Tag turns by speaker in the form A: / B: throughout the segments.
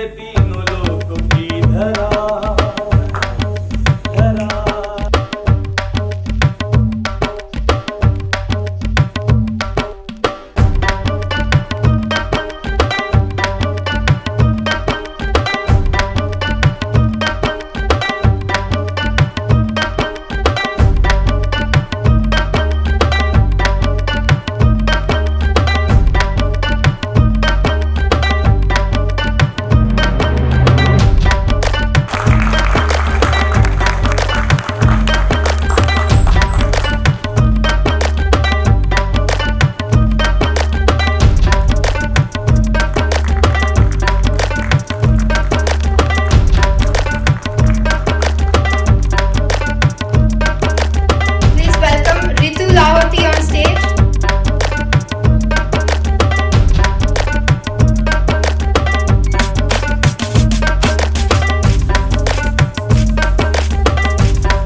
A: ये तीनों लोगों की धरा धरा।
B: Please welcome Ritu Lahoti on stage.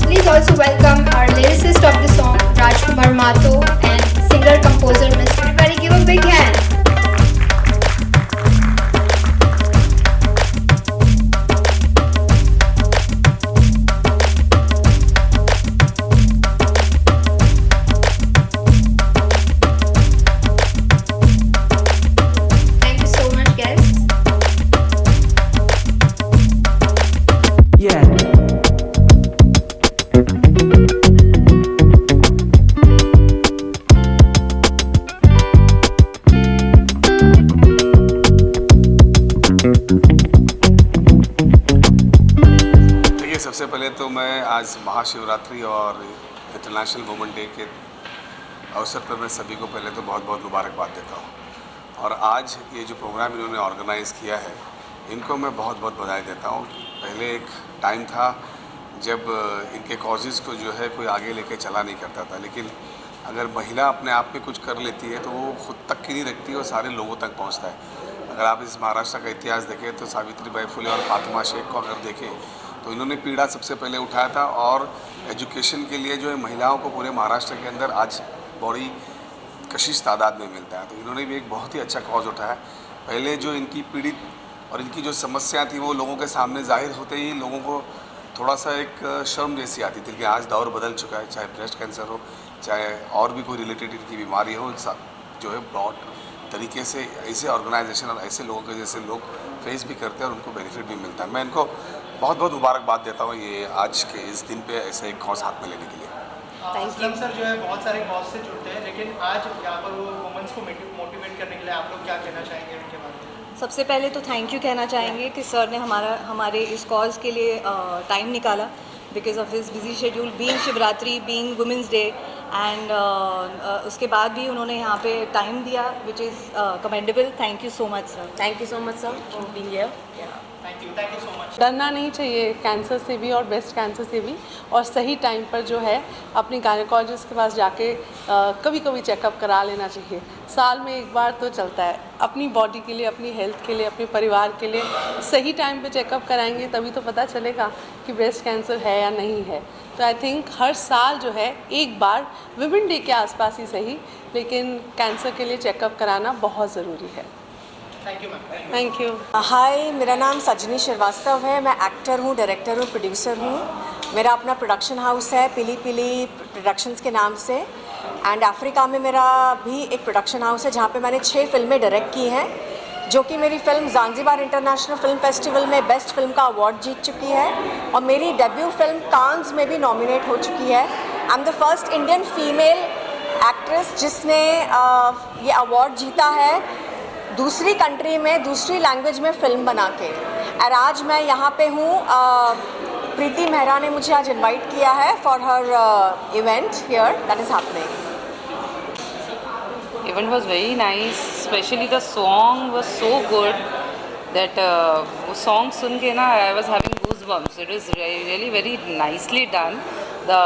B: Please also welcome our lyricist of the song, Rajkumar Mato, and singer-composer Mr. Everybody give a big hand. Thank you so much, guests.
A: Yeah.
C: देखिए, सबसे पहले तो मैं आज महाशिवरात्रि और इंटरनेशनल वुमेन डे के अवसर पर मैं सभी को पहले तो बहुत बहुत मुबारकबाद देता हूँ। और आज ये जो प्रोग्राम इन्होंने ऑर्गेनाइज़ किया है, इनको मैं बहुत बहुत बधाई देता हूँ। पहले एक टाइम था जब इनके कॉजेज़ को जो है कोई आगे लेके चला नहीं करता था, लेकिन अगर महिला अपने आप में कुछ कर लेती है तो वो खुद तक की नहीं रखती और सारे लोगों तक पहुँचता है। अगर आप इस महाराष्ट्र का इतिहास देखें तो सावित्रीबाई फुले और फातिमा शेख को अगर देखें तो इन्होंने पीड़ा सबसे पहले उठाया था, और एजुकेशन के लिए जो है महिलाओं को पूरे महाराष्ट्र के अंदर आज बड़ी कशिश तादाद में मिलता है। तो इन्होंने भी एक बहुत ही अच्छा कॉज उठाया। पहले जो इनकी पीड़ित और इनकी जो समस्या थी वो लोगों के सामने जाहिर होते ही लोगों को थोड़ा सा एक शर्म जैसी आती थी। कि आज दौर बदल चुका है, चाहे ब्रेस्ट कैंसर हो, चाहे और भी कोई रिलेटेड इनकी बीमारी हो, जो है ब्रॉड तरीके से ऐसे ऑर्गेनाइजेशन और ऐसे लोगों के जैसे लोग फेस भी करते हैं और उनको बेनिफिट भी मिलता है। मैं इनको बहुत बहुत मुबारकबाद देता हूँ ये आज के इस दिन पे ऐसे एक कॉज हाथ में लेने के लिए।
D: असलम सर जो है बहुत सारे कॉज से जुड़ते हैं, लेकिन आज यहाँ पर वो वुमेन्स को मोटिवेट करने के लिए आप लोग क्या कहना चाहेंगे उनके बारे में?
E: सबसे पहले तो थैंक यू कहना चाहेंगे कि सर ने हमारे इस कॉज के लिए टाइम निकाला, because of his busy schedule, being Shivratri, being women's day, and उसके बाद भी उन्होंने यहाँ पे टाइम दिया, which is commendable. Thank you so much sir.
F: Thank you so much, sir, for being here.
D: Thank you so much.
G: डरना नहीं चाहिए कैंसर से भी और ब्रेस्ट कैंसर से भी, और सही टाइम पर जो है अपनी गायनेकोलॉजिस्ट के पास जाके कभी कभी चेकअप करा लेना चाहिए। साल में एक बार तो चलता है। अपनी बॉडी के लिए, अपनी हेल्थ के लिए, अपने परिवार के लिए सही टाइम पे चेकअप कराएंगे तभी तो पता चलेगा कि ब्रेस्ट कैंसर है या नहीं है। तो आई थिंक हर साल जो है एक बार वुमेन डे के आसपास ही सही, लेकिन कैंसर के लिए चेकअप कराना बहुत ज़रूरी है।
D: Thank you ma'am.
G: Thank you.
F: Hi, मेरा नाम सजनी श्रीवास्तव है। मैं एक्टर हूँ, डायरेक्टर हूँ, प्रोड्यूसर हूँ। मेरा अपना प्रोडक्शन हाउस है पिली पिली प्रोडक्शंस के नाम से, एंड अफ्रीका में मेरा भी एक प्रोडक्शन हाउस है जहाँ पे मैंने 6 फिल्में डायरेक्ट की हैं, जो कि मेरी film Zanzibar international film festival में बेस्ट फिल्म का अवार्ड जीत चुकी है, और मेरी डेब्यू फिल्म कांस में भी नॉमिनेट हो चुकी है। I am the first Indian female actress जिसने ये अवार्ड जीता है दूसरी कंट्री में, दूसरी लैंग्वेज में फ़िल्म बना के। और आज मैं यहाँ पे हूँ, प्रीति मेहरा ने मुझे आज इनवाइट किया है for her event here that is happening.
H: Event was very nice, especially the song was so good that वो song सुन के ना I was having goosebumps. It was really very nicely done. The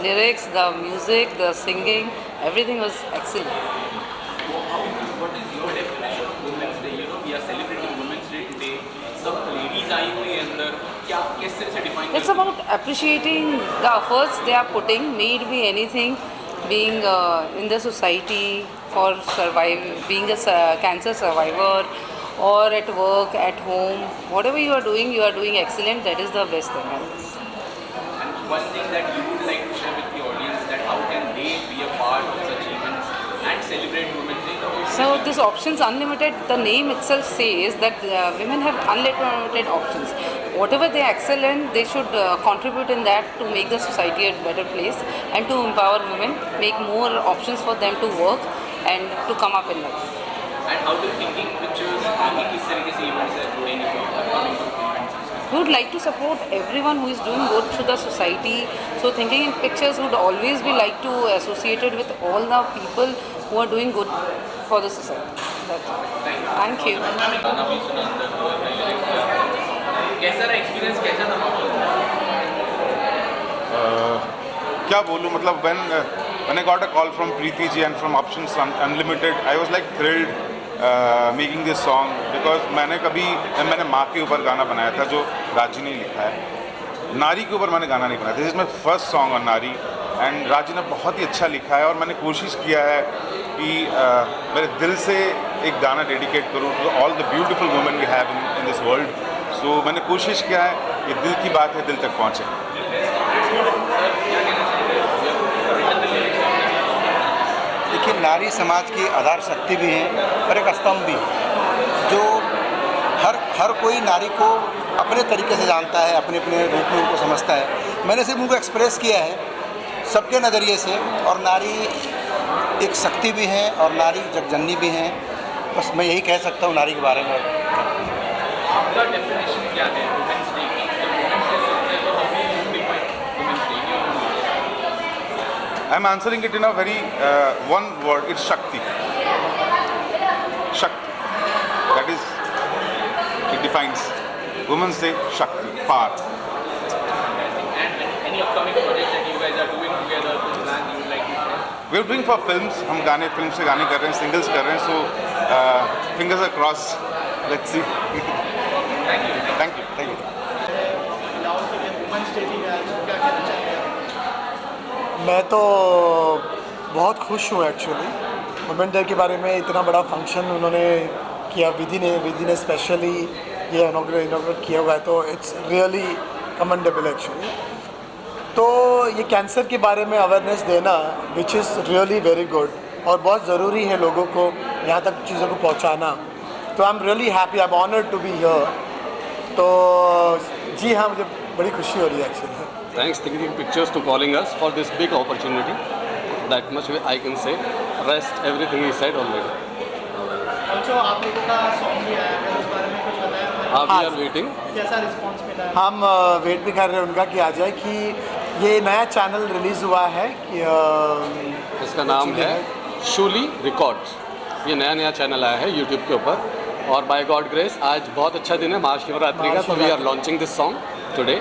H: lyrics, the music, the singing, everything was excellent.
I: What is your definition of Women's Day? You know, we are celebrating Women's Day today. सब ladies आई हुई हैं अंदर, क्या कैसे से define?
H: It's about appreciating the efforts they are putting, may it be anything, being in the society for being a cancer survivor, or at work, at home, whatever you are doing excellent. That is the best thing.
I: And one thing that you would like to share with the audience, that how can they be a part of such events and celebrate Women's Day?
H: So this Options Unlimited, the name itself says that women have unlimited options. Whatever they excel in, they should contribute in that to make the society a better place and to empower women, make more options for them to work and to come up in life.
I: And how do thinking pictures आगे किस तरीके से events है जोड़ेंगे upcoming events?
H: We would like to support everyone who is doing good to the society. So Thinking in Pictures would always be like to associated with all the people who are doing good for the society. That's all. Thank you.
I: गाना भी सुना अंदर हुआ है lyrics का। कैसा रहा experience, कैसा था माहौल?
J: क्या बोलूँ, मतलब when I got a call from Preeti ji and from Options Unlimited, I was like thrilled making this song because मैंने माँ के ऊपर गाना बनाया था जो राजी ने लिखा है। नारी के ऊपर मैंने गाना नहीं बनाया। This is my first song on नारी एंड राजी ने बहुत ही अच्छा लिखा है और मैंने कोशिश किया है कि मेरे दिल से एक गाना डेडिकेट करूँ to all the beautiful women we have in this world. So मैंने कोशिश किया है कि दिल की बात है दिल तक पहुँचे।
K: देखिए, नारी समाज की आधार शक्ति भी है और एक स्तंभ भी है जो हर कोई नारी को अपने तरीके से जानता है, अपने अपने रूप में उनको समझता है। मैंने सिर्फ उनको एक्सप्रेस किया है सबके नज़रिए से। और नारी एक शक्ति भी है और नारी जगजननी भी है। बस मैं यही कह सकता हूँ नारी के बारे में।
I: आपका डेफिनेशन क्या है वुमेन्स डे की? जब वुमेन्स डे होता है तो how do you define women's day?
J: I'm answering it in a very one word. It's Shakti. Shakti. That is, it defines Women's Day. Shakti. Power.
I: And any upcoming projects that you guys are doing together, कुछ plan you would like to share?
J: We're doing for films. हम film से गाने कर रहे हैं, singles कर रहे हैं. So fingers are crossed. Let's see.
I: Thank you.
J: Thank you. Thank you.
D: महिलाओं के लिए वुमेन्स डे की आज क्या कहना चाहेंगे आप?
L: मैं तो बहुत खुश हूँ एक्चुअली। वुमेन डे के बारे में इतना बड़ा फंक्शन उन्होंने किया, विधि ने स्पेशली ये इनॉग्रेट किया हुआ है, तो इट्स रियली कमेंडेबल एक्चुअली। तो ये कैंसर के बारे में अवेयरनेस देना which is really very good और बहुत ज़रूरी है लोगों को यहाँ तक चीज़ों को पहुँचाना। तो I am really happy, I am honoured to be here. तो जी हाँ, मुझे बड़ी खुशी हो रही है actually.
M: Thanks Thinking Pictures to calling us for this big opportunity. That much I can say. Rest everything is said already.
D: Also आप लोगों का सॉन्ग भी आया है, उस बारे में कुछ बताया?
M: हाँ, we are waiting.
D: कैसा रिस्पांस मिला है?
L: हम वेट भी कर रहे हैं उनका कि आ जाए। कि ये नया चैनल रिलीज़ हुआ है कि
M: इसका नाम है शूली रिकॉर्ड्स। ये नया चैनल आया है यूट्यूब के ऊपर और बाय गॉड ग्रेस आज बहुत अच्छा दिन है महाशिवरात्रि का, तो we are launching this song today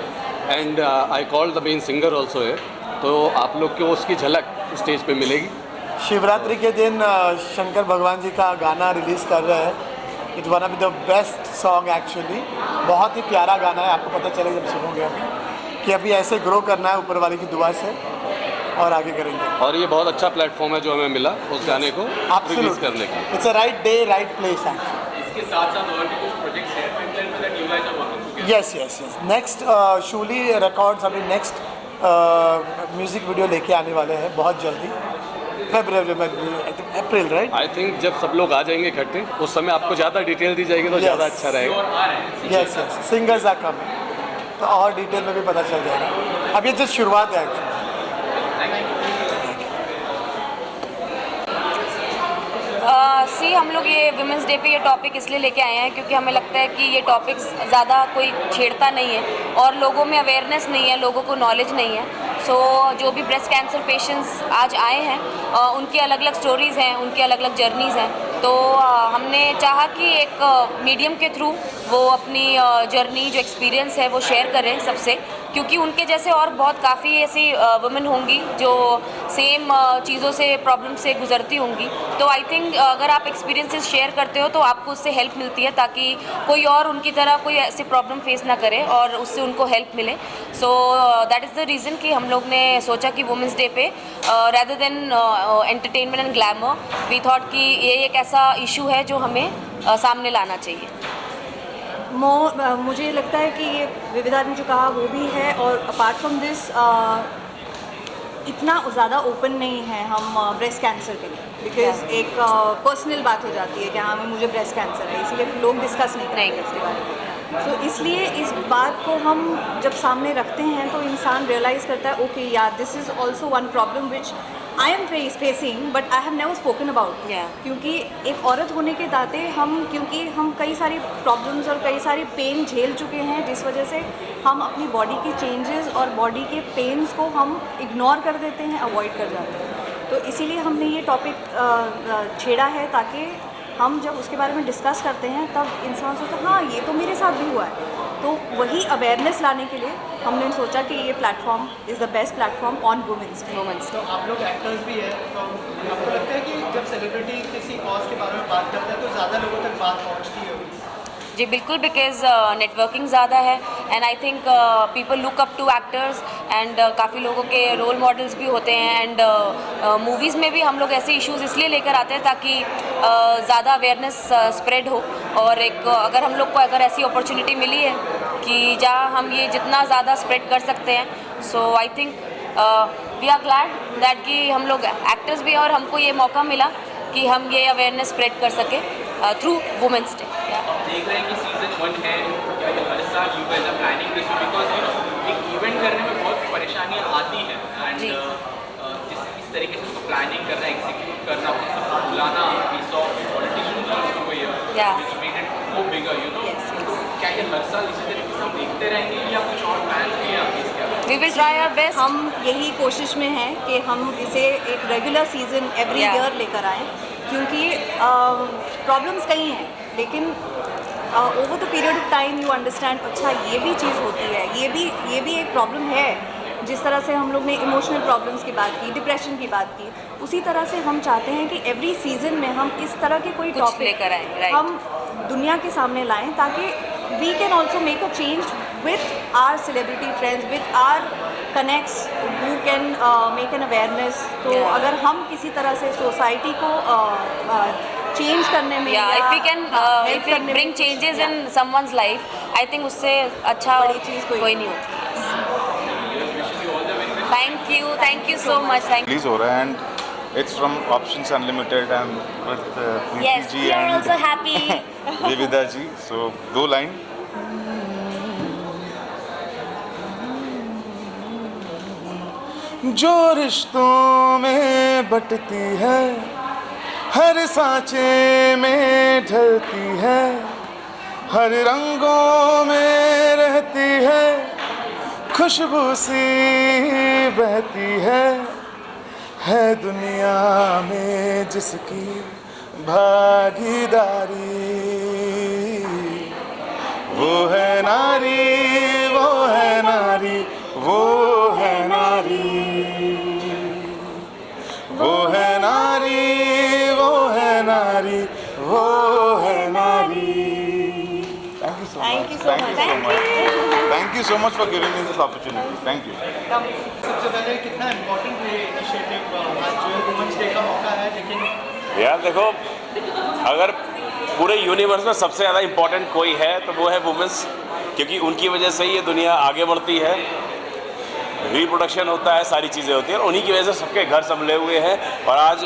M: and I called the main singer also है, तो आप लोग को उसकी झलक स्टेज पे मिलेगी।
L: शिवरात्रि के दिन शंकर भगवान जी का गाना रिलीज़ कर रहे हैं। It's one of the best song actually. बहुत ही प्यारा गाना है, आपको पता चलेगा जब सुनोगे अभी कि अभी ऐसे ग्रो करना है ऊपर वाले की दुआ से और आगे करेंगे।
M: और ये बहुत अच्छा प्लेटफॉर्म है जो हमें मिला उस गाने को रिलीज़ करने का।
L: It's a right day right place actually.
I: इसके साथ और भी कुछ प्रोजेक्ट्स हैं पिपलाइन में that you guys are working together?
L: Yes next Shooli records अभी नेक्स्ट म्यूज़िक वीडियो लेके आने वाले हैं बहुत जल्दी, अप्रैल राइट।
M: आई थिंक जब सब लोग आ जाएंगे इकट्ठे उस समय आपको ज़्यादा डिटेल दी जाएगी तो ज़्यादा अच्छा रहेगा।
L: यस सिंगर्स आर कमिंग, तो और डिटेल में भी पता चल जाएगा। अब ये जस्ट शुरुआत है एक्चुअली।
N: सी हम लोग ये वुमेंस डे पे ये टॉपिक इसलिए लेके आए हैं क्योंकि हमें लगता है कि ये टॉपिक्स ज़्यादा कोई छेड़ता नहीं है और लोगों में अवेयरनेस नहीं है, लोगों को नॉलेज नहीं है। सो जो भी ब्रेस्ट कैंसर पेशेंट्स आज आए हैं उनकी अलग अलग स्टोरीज़ हैं, उनकी अलग अलग जर्नीज़ हैं। तो हमने चाहा कि एक मीडियम के थ्रू वो अपनी जर्नी जो एक्सपीरियंस है वो शेयर करें सबसे, क्योंकि उनके जैसे और बहुत काफ़ी ऐसी वुमेन होंगी जो सेम चीज़ों से प्रॉब्लम से गुजरती होंगी। तो आई थिंक अगर आप एक्सपीरियंसेस शेयर करते हो तो आपको उससे हेल्प मिलती है, ताकि कोई और उनकी तरह कोई ऐसी प्रॉब्लम फेस ना करे और उससे उनको हेल्प मिले। So that is the reason कि हम लोग ने सोचा कि वुमेंस डे पे rather than entertainment and glamour we thought कि ये एक ऐसा इशू है जो हमें सामने लाना चाहिए।
E: मुझे लगता है कि ये विविधा ने जो कहा वो भी है, और अपार्ट फ्रॉम दिस इतना ज़्यादा ओपन नहीं है हम ब्रेस्ट कैंसर के लिए, बिकॉज एक पर्सनल बात हो जाती है कि हाँ मुझे ब्रेस्ट कैंसर है, इसीलिए लोग डिस्कस नहीं करेंगे इसके बारे में। सो इसलिए इस बात को हम जब सामने रखते हैं तो इंसान रियलाइज़ करता है ओके यार this is also one problem which I am facing but I have never spoken about. क्योंकि एक औरत होने के नाते क्योंकि हम कई सारी प्रॉब्लम्स और कई सारी पेन झेल चुके हैं, जिस वजह से हम अपनी बॉडी की चेंजेस और बॉडी के पेन्स को हम इग्नोर कर देते हैं, अवॉइड कर जाते हैं। तो इसीलिए हमने ये टॉपिक छेड़ा है, ताकि हम जब उसके बारे में डिस्कस करते हैं तब इंसान सोचता है हाँ ये तो मेरे साथ भी हुआ है। तो वही अवेयरनेस लाने के लिए हमने सोचा कि ये platform is the best platform on women's.
D: तो आप लोग एक्टर्स भी हैं, तो आपको लगता है कि जब सेलिब्रिटी किसी कॉज के बारे में बात करता है तो ज़्यादा लोगों तक बात पहुँचती होगी?
N: जी बिल्कुल, बिकॉज नेटवर्किंग ज़्यादा है and I think people look up to actors and काफ़ी लोगों के रोल मॉडल्स भी होते हैं। एंड मूवीज़ में भी हम लोग ऐसे इश्यूज इसलिए लेकर आते हैं ताकि ज़्यादा अवेयरनेस स्प्रेड हो, और एक अगर हम लोग को अगर ऐसी अपॉर्चुनिटी मिली है कि जहाँ हम ये जितना ज़्यादा स्प्रेड कर सकते हैं, so I think we are glad that कि हम लोग एक्टर्स भी हैं और हमको ये मौका मिला कि हम ये अवेयरनेस स्प्रेड कर सकें थ्रू वुमेंस डे।
I: देख रहे हैं कि सीजन 1 है, क्या ये हर साल you guys are planning this because you know एक इवेंट करने में बहुत परेशानियां आती हैं एंड इस तरीके से उसको प्लानिंग करना, एग्जीक्यूट करना, सबको बुलाना, we saw politicians also here which made it more bigger you know. क्या ये हर साल इसी तरीके से हम देखते रहेंगे या कुछ और प्लान किया इसके बारे?
E: We will try our best. हम यही कोशिश में हैं कि हम इसे एक रेगुलर सीजन एवरी ईयर लेकर आएँ, क्योंकि प्रॉब्लम्स कई हैं, लेकिन over the period of time you understand अच्छा ये भी चीज़ होती है, ये भी एक प्रॉब्लम है। जिस तरह से हम लोग ने इमोशनल प्रॉब्लम्स की बात की, डिप्रेशन की बात की, उसी तरह से हम चाहते हैं कि एवरी सीजन में हम इस तरह के कोई टॉपिक
N: लेकर आएँ,
E: हम दुनिया के सामने लाएं, ताकि we can also make a change with our celebrity friends, with our connects who can make an awareness. तो अगर हम किसी तरह से सोसाइटी को चेंज करने में
N: if we can bring changes in someone's life, I think उससे अच्छा
E: बड़ी चीज़ कोई
N: नहीं होती। Thank you so much.
J: Release हो रहा है and it's from options unlimited and with Preeti
N: Yes,
J: जी
N: we are
J: and
N: also happy.
J: विविधा जी। सो 2 लाइन। जो रिश्तों में बटती है, हर सांचे में ढलती है, हर रंगों में रहती है, खुशबू सी बहती है दुनिया में जिसकी भागीदारी, वो है नारी, वो है नारी, वो है नारी, वो है नारी, वो है नारी, वो है नारी। Thank you so much. Thank you so much for giving me this opportunity. Thank you.
D: सबसे पहले कितना इम्पोर्टेंट है इनिशिएटिव, आज जो वुमेंस डे का मौका है, लेकिन
O: यार देखो अगर पूरे यूनिवर्स में सबसे ज़्यादा इम्पोर्टेंट कोई है तो वो है वुमेंस, क्योंकि उनकी वजह से ही ये दुनिया आगे बढ़ती है, रिप्रोडक्शन होता है, सारी चीज़ें होती हैं, और उन्हीं की वजह से सबके घर संभले हुए हैं। और आज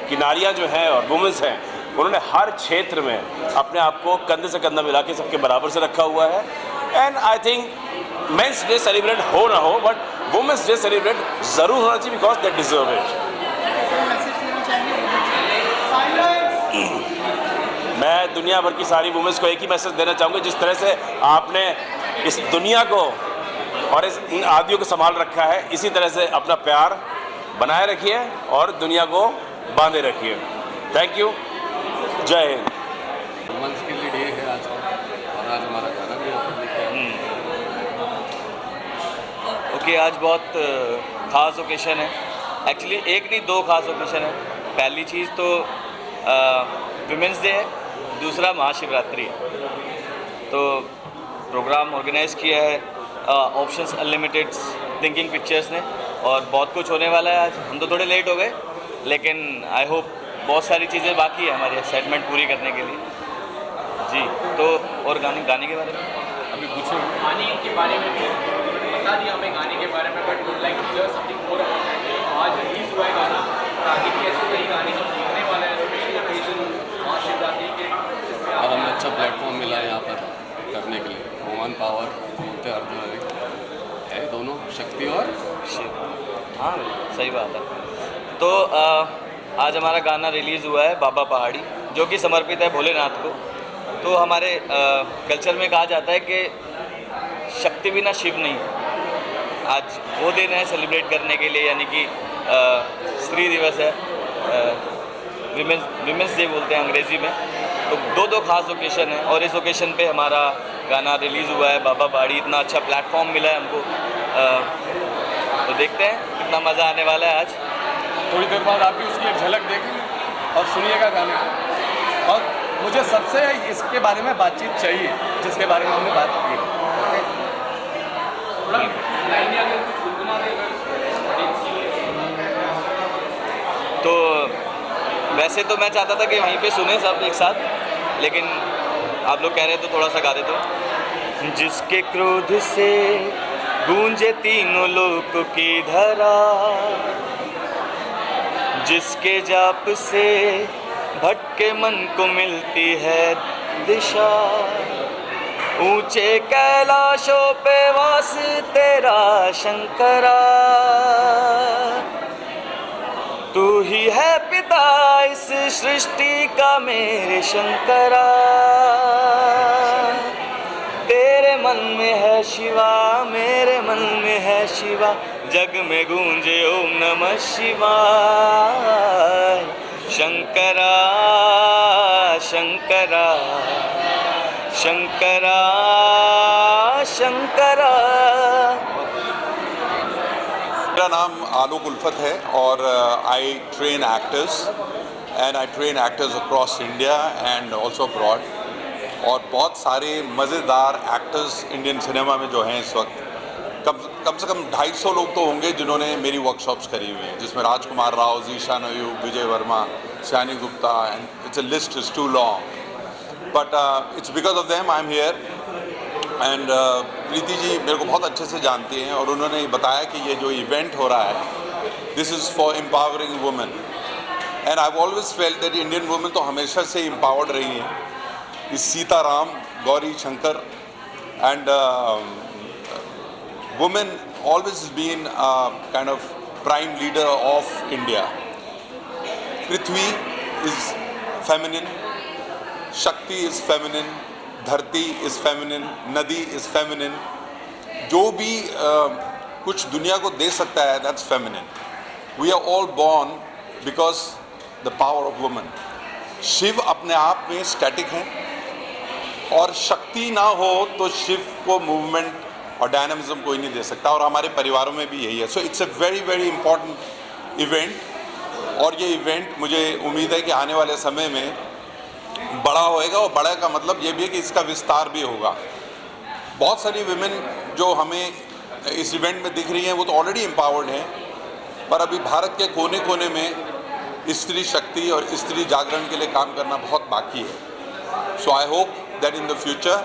O: की नारियाँ जो हैं और वुमेंस हैं, उन्होंने हर क्षेत्र में अपने आप को कंधे से कंधा मिला के सबके बराबर से रखा हुआ है। And I think men's day celebrate हो ना हो, बट वुमेंस डे सेलिब्रेट ज़रूर होना चाहिए बिकॉज दे डिजर्व इट। मैं दुनिया भर की सारी वुमेंस को एक ही मैसेज देना चाहूँगा, जिस तरह से आपने इस दुनिया को और इन आदियों को संभाल रखा है, इसी तरह से अपना प्यार बनाए रखिए और दुनिया को बांधे रखिए। थैंक यू, जय हिंद।
M: वुमेंस के लिए डे है आज का, और आज हमारा गाना भी
P: क्योंकि आज बहुत ख़ास ओकेशन है। एक्चुअली एक नहीं, दो ख़ास ओकेशन है। पहली चीज़ तो विमेंस डे है, दूसरा महाशिवरात्रि है। तो प्रोग्राम ऑर्गेनाइज़ किया है ऑप्शंस अनलिमिटेड थिंकिंग पिक्चर्स ने, और बहुत कुछ होने वाला है आज। हम तो थोड़े लेट हो गए, लेकिन आई होप बहुत सारी चीज़ें बाकी है हमारी एक्साइटमेंट पूरी करने के लिए जी। तो और गाने के बारे में
I: अभी पूछो। गाने के बारे में बता दिया हमें गाने के बारे में, but would like to hear something more about it. आज रिलीज हुआ है गाना, आगे की ऐसे कई गाने हम सीखने वाले हैं, स्पेशली ओकेजन महाशिवरात्रि के।
M: और हमें अच्छा प्लेटफॉर्म मिला है यहाँ पर करने के लिए। वुमन पावर बोलते है दोनों, शक्ति और
P: शिव। हाँ सही बात है। तो आज हमारा गाना रिलीज़ हुआ है बाबा पहाड़ी, जो कि समर्पित है भोलेनाथ को। तो हमारे कल्चर में कहा जाता है कि शक्ति बिना शिव नहीं है। आज वो दिन है सेलिब्रेट करने के लिए, यानी कि स्त्री दिवस है, विमेंस डे बोलते हैं अंग्रेज़ी में। तो दो खास ओकेशन है, और इस ओकेशन पे हमारा गाना रिलीज़ हुआ है बाबा पहाड़ी। इतना अच्छा प्लेटफॉर्म मिला है हमको, तो देखते हैं कितना मज़ा आने वाला है आज।
M: थोड़ी देर बाद आप भी उसकी एक झलक देखें और सुनिएगा गाने को। और मुझे सबसे इसके बारे में बातचीत चाहिए जिसके बारे में हमने बात की।
P: तो वैसे तो मैं चाहता था कि वहीं पे सुने सब एक साथ, लेकिन आप लोग कह रहे तो थोड़ा सा गा देता हूँ। जिसके क्रोध से गूंजे तीनों लोक की धरा, जिसके जाप से भटके मन को मिलती है दिशा, ऊंचे कैलाशों पे वास तेरा शंकरा, तू ही है पिता इस सृष्टि का मेरे शंकरा, तेरे मन में है शिवा, मेरे मन में है शिवा, जग में गूंजे ओम नमः शिवाय। शंकरा शंकरा शंकरा शंकरा।
Q: मेरा नाम आलोक उल्फत है और I train actors and I train actors across India and also abroad. और बहुत सारे मज़ेदार एक्टर्स इंडियन सिनेमा में जो हैं इस वक्त, कम से कम 250 लोग तो होंगे जिन्होंने मेरी वर्कशॉप्स करी हुई हैं, जिसमें Rajkumar Rao, Zeeshan Ayub, Vijay Varma, Sayani Gupta, and it's a list is too long, but it's because of them I am here. And Preeti ji मेरे को बहुत अच्छे से जानती हैं और उन्होंने बताया कि ये जो इवेंट हो रहा है, this is for empowering women, and I always felt that Indian women तो हमेशा से एम्पावर्ड रही हैं। इस Sitaram, Gauri Shankar, and women always been a kind of prime leader of India. Prithvi is feminine, Shakti is feminine, धरती is feminine, नदी is feminine. जो भी कुछ दुनिया को दे सकता है, that's feminine. We are all born because the power of woman. Shiv अपने आप में स्टैटिक है, और शक्ति ना हो तो शिव को मूवमेंट और डायनामिज्म कोई नहीं दे सकता, और हमारे परिवारों में भी यही है। So it's a very very important event, और ये इवेंट मुझे उम्मीद है कि आने वाले समय में बड़ा होएगा, और बड़ा का मतलब ये भी है कि इसका विस्तार भी होगा। बहुत सारी विमेन जो हमें इस इवेंट में दिख रही हैं वो तो ऑलरेडी एम्पावर्ड हैं, पर अभी भारत के कोने कोने में स्त्री शक्ति और स्त्री जागरण के लिए काम करना बहुत बाकी है। So I hope that in the future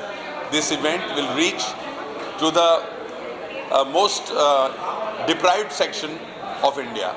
Q: this event will reach to the most deprived section of India.